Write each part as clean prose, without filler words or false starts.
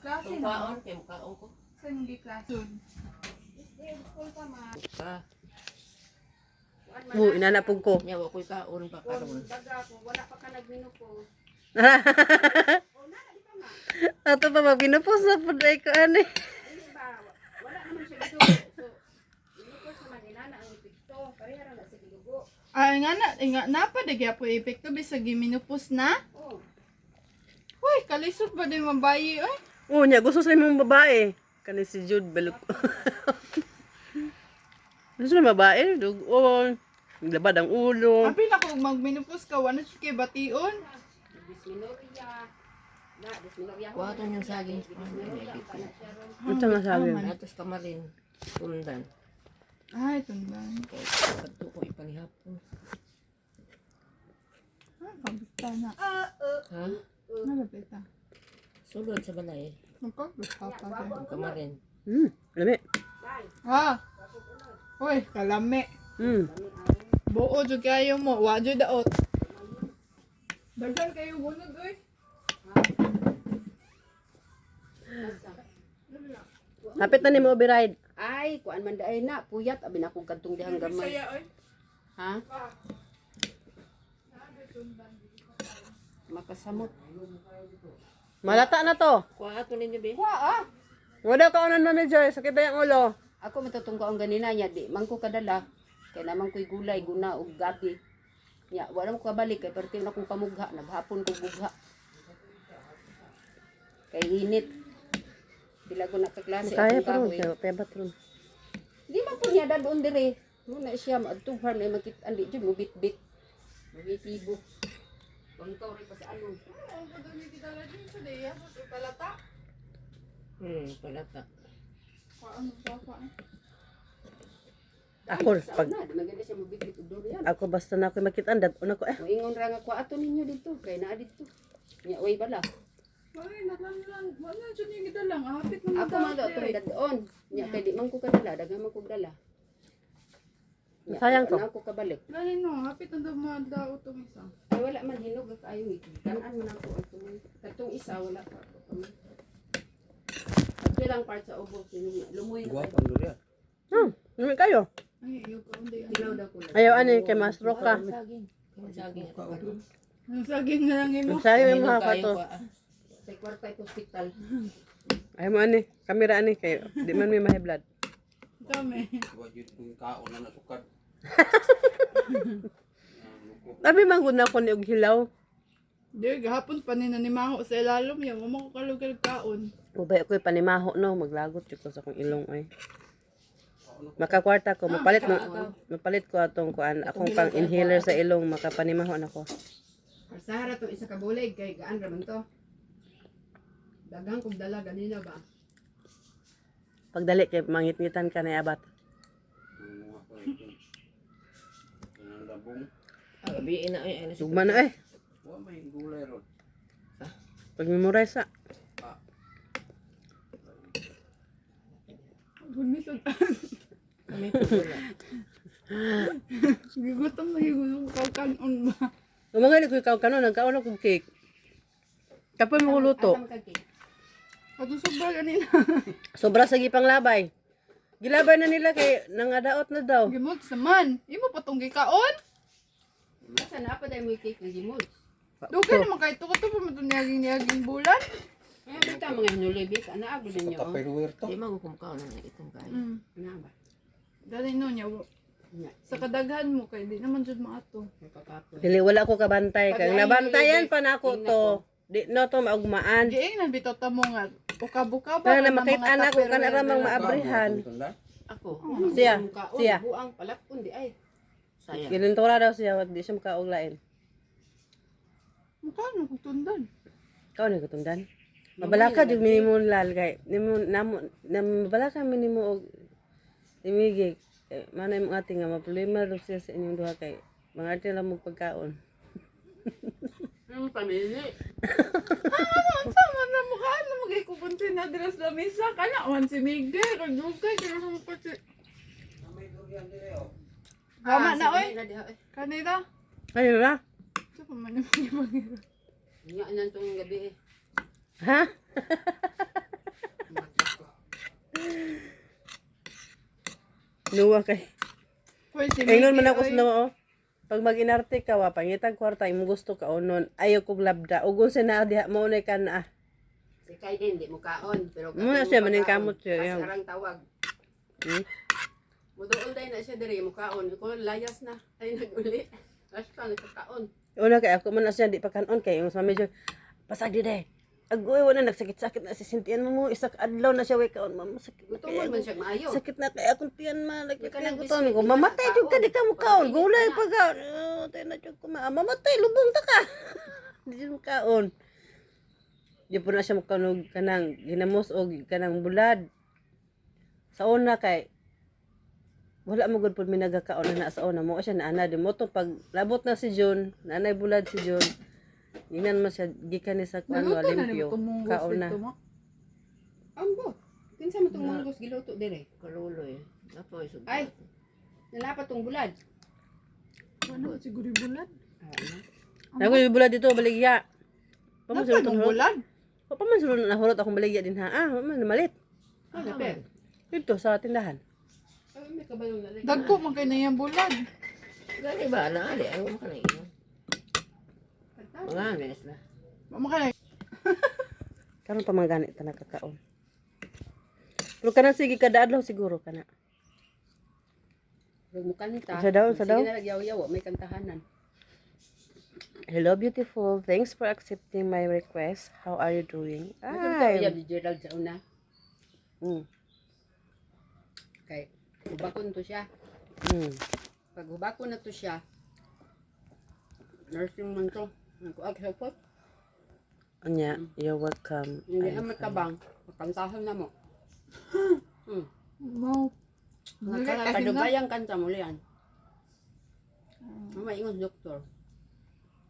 Klase Kung na. kaon, kay mukhaon ko. Saan hindi klase? Inanapog ko. Nyawa ko'y kaon pa karon. Wala pa ka nagminupos. Ato pa maginupos na po dahil ko ani. Wala naman siya dugo. So, minupos naman inana ang epekto. Parehara na sa dugo. Ay nga napa de gyapon epekto bisag giminupos na. Oh. Hoy, kalisod ba din mabayi oy? Nya gusto sa imong babae. Kani si Jude balok. Gusto na babae, dugon. Labad ang ulo. Apil ako magminupos ka wala siya kay bation. Dysmenorrhea. Dysmenorrhea. Kuhaton yung saging. Ito nga sabi. Atos kamarin. Tundan. Ay, tundan. Kaya kadto ko ipanihapon. Ah, kabista na. Ha? Nalapit na. Sulod sa balay. Magkabista pa din. Ang kamarin. Lami. Ah. Hoy, kalami. Buo jud kayo mo, wa jud daot. Daghan kayo bunod oy. Hapit na ni mo override. Ay, kuan man daay na. Puyat. Abi na akong kadtong dihang gamay. Saya oy. Ha? Makasamot. Malata na to. Kuhaton ninyo, be. Wa ah. Wala ka unan manager, sakit na yung ulo. Ako matutong ko ang ganina niya. Di man ko kadala. Kaya naman ko'y gulay, guna o gabi. Ya, wala mo kabalik. Kaya perti na akong pamugha. Naghapon ko bugha. Kay init. Bila ko nakaklase. Kaya akong pa ron, kahoy. kaya ba ron? Di man po niya dadon dire. Muna siya maadtuhan na makit andi jud mo bit-bit. Magitibo. Bangkaw rin pa sa ano. Ang kadami kita la din sa deya, palata. Palata. Paano pa pa? Ako, pag Na, di maganda siya mo bit-bit og durian. ako basta na ako makitaan dat una ko Moingon ra nga ato ninyo dito kay naa dito. Nya oy bala. Ay, nakanlan. Wala jud ni kita lang. Hapit na Ako man daw itong dadon. Nya kay di man ko kadala, daghan man ko dala. Nya, Sayang to. na ako kabalik. Dali no, hapit na daw mga utong isa. Ay wala man hinog kayo ni. Kanan man ako katong isa wala pa ako. At lang part sa ubos lumoy. Guwapang durian. Lami kayo. Ay, iyo ka undi. Tilaw daw ko. Ayaw ani kay Mastro ka. Saging. Saging. Ang saging na lang imo. Sayo yung mga Hinog kayo kato. pa. Sa kwarta ko hospital. Ayaw mo ani, kamera ani kayo. Di man may mahi blood. Kami. Wajud kong kaon na nasukad. Abi man gud na ko ni og hilaw. Di gahapon pa ni nanimaho sa ilalom yan. Mama ko kalugal kaon. Ubay ako panimaho no, maglagot jud ko sa akong ilong ay. Makakwarta ko, mapalit ko atong kuan, akong pang inhaler sa ilong, makapanimaho na ko. Sahara to isa ka bulig kay gaan ra man to. Dagang kog dala ganina ba? Pagdali kay mangit-ngitan ka na abat. Mga ko ito. Kanang labong. Gabiin na ay. Sugma na eh. Wa may gulay ron. Pag-memorize sa. Gumisod. Kami po wala. Gigutom na higutom ko kanon ba? Umangali ko ikaw kanon, nagkaon ako cake. Kapoy mo luto. Asam ka cake. Ato sobra kanina. Sobra sa gipang labay. Gilabay na nila kay nangadaot na daw. Gimot saman. Imo patong gikaon? Asa na pa dai mo cake nga gimol. Dugay naman kahit tuko to pa matun-yaging bulan. Ay bita mga hinulibis ana ag ninyo. Tupperware to. Di man ko kumakaon na itong kain. Ana ba? Dali no niya. Nya. Sa kadaghan mo kay di naman jud maato. Papapo. Dili wala ko kabantay kay Pag- nabantayan pa nako to. Di no to maugmaan. Giing na bitaw ta mo nga uka-buka ba Para na makita na ko kan aramang maabrihan. Ako. Siya, siya. Buang palakon di ay. Sayang. Ginintura daw siya, wag di siya makauglain. Mukha na tundan. Ikaw na kutundan. Mabalaka jud minimo lal kay nimo namo mabalaka minimo og timigig. Mana imong ate nga maproblema ro siya sa inyong duha kay mga ate lang mo pagkaon. Pamili. Sama na mukha na magikupunti na dira sa mesa kana wan si Miguel kag dugay kay sa mo pati. Gama na oy. Kanila. Ano na? Sa pa man yung Nya nan tong gabi. Ha? Nuwa kay. Hoy, si Ingnon man Miggy, ako oy. sa oo. Pag mag-inarte ka wa pangitag kwarta imong gusto ka unon. Ayaw kog labda. Ug unsa na diha mo na ka na. Si Kaiden, di mo kaon. Pero Muna katong siya, mo maning pagkaon. kamot siya, As yan. arang tawag. Hmm? Muduol day na siya diri mo kaon. Ko layas na. Ay naguli. Basta nagkakaon. Una kay ako man na siya di pa kanon kay yung sa medyo pasag di day. Agoy wala nagsakit-sakit na si Sintian mo isak adlaw na siya way kaon mama sakit na Gutomon man kay siya maayo. sakit na kay akong tiyan ma Di ka kay nang ko to ko biscuit, di ka mamatay jud ka di ka mo kaon Pag-init gulay ka na. pa kaon tay na jud ko mamatay lubong ta ka di jud mo kaon di po na siya makanog kanang ginamos og kanang bulad sa una kay wala mo gud pud mi nagakaon na sa una mo siya na ana di mo to pag labot na si June nanay bulad si June ginan man siya gikan ni sa kuan Naluto na ni limpyo mo tumunggos kaon na dito mo. Ambo. Kinsa mo tong munggos giluto dire? Kaluloy. Napoy sugod. Ay. Nalapat tong bulad. Ano siguro bulan? Ako yung bulad dito baligya paman sulod Nagkanong bulan? paman sulod na hulot akong baligya din ha paman namalit Ano pe? dito sa tindahan. Ay may kabalong na. Dagko man kay na yung bulan. Gani ba na ali ayaw mo kanay. Mga mes na. Mama ka na. Karon pa man gani ta nakakaon. Pero kana sige kada adlaw siguro kana. Pag mo kanta. Sa daw, sa daw. Sige na nagyaw-yaw, may kantahanan. Hello beautiful, thanks for accepting my request. How are you doing? Ay. Ay. Ni Gerald sa una. Mm. Kay hubakon to siya. Mm. Pag hubakon na to siya, nursing man to. Nagkuag sa pot. Anya, you're welcome. Hindi I'm na matabang. Kantahan na mo. Mo. Kadugayang kanta mo liyan. Mama ingon doktor.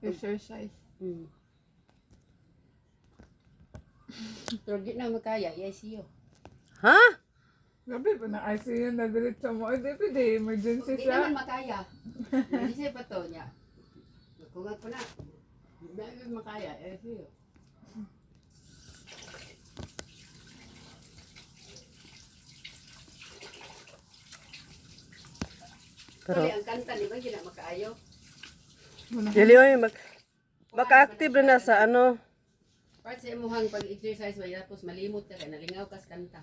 Exercise. Pero di na makaya, ICU. Ha? Gabi pa na ICU na diretso mo. Ay, di emergency Di siya. naman makaya. Hindi pa to niya. Kung ako na, di naman makaya, ICU. Pero Kaya ang kanta, di ba, hindi na makaayo? dili oy maka-active na sa ano. Part sa imuhang pag-exercise ba, tapos malimot ka, kaya nalingaw kas kanta.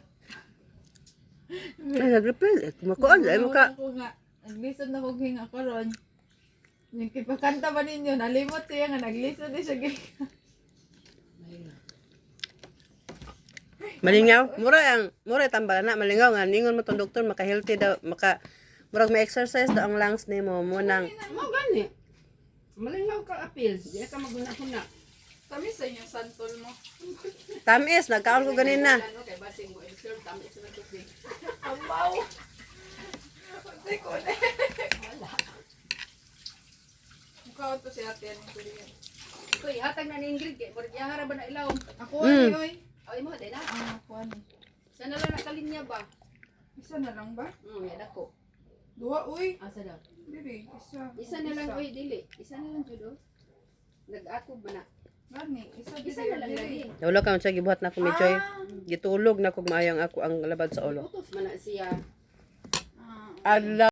Ay nag-refill. Kumakuan ay mo ka. Ako nga. Naglisod na kong hinga ko ron. Yung kipakanta ba ninyo, nalimot siya nga, naglisod din siya. Malingaw. Mura tambala na malingaw nga ningon mo tong doktor maka-healthy daw maka murag may exercise daw ang lungs nimo mo nang Mo gani. Malingaw ka apil, di ka maguna-huna. Kami sa inyo, santol mo. tamis nagkaon ko ganina. Ano kay basing mo exert, tamis na to di. Amaw. Kasi ko na. Wala. Mukha to si ate yan. Ko ihatag na ni Ingrid kay murag yahara ba na ilaw. Ako ani, oy. Ay mo day na. Ako ani. Sana lang nakalinya ba? Isa na lang ba? Yan ako. Duwa, uy. Asa daw? Dili, isa. Isa na lang oy dili. Isa na lang jud oh. Nag-ako ba na? Gani, isa Isa dili, na lang dili. lagi. Wala ka siya gibuhat na ko mi joy. Ah. Gitulog na kog maayang ako ang labad sa ulo. Utos man na siya. Ah. Adlaw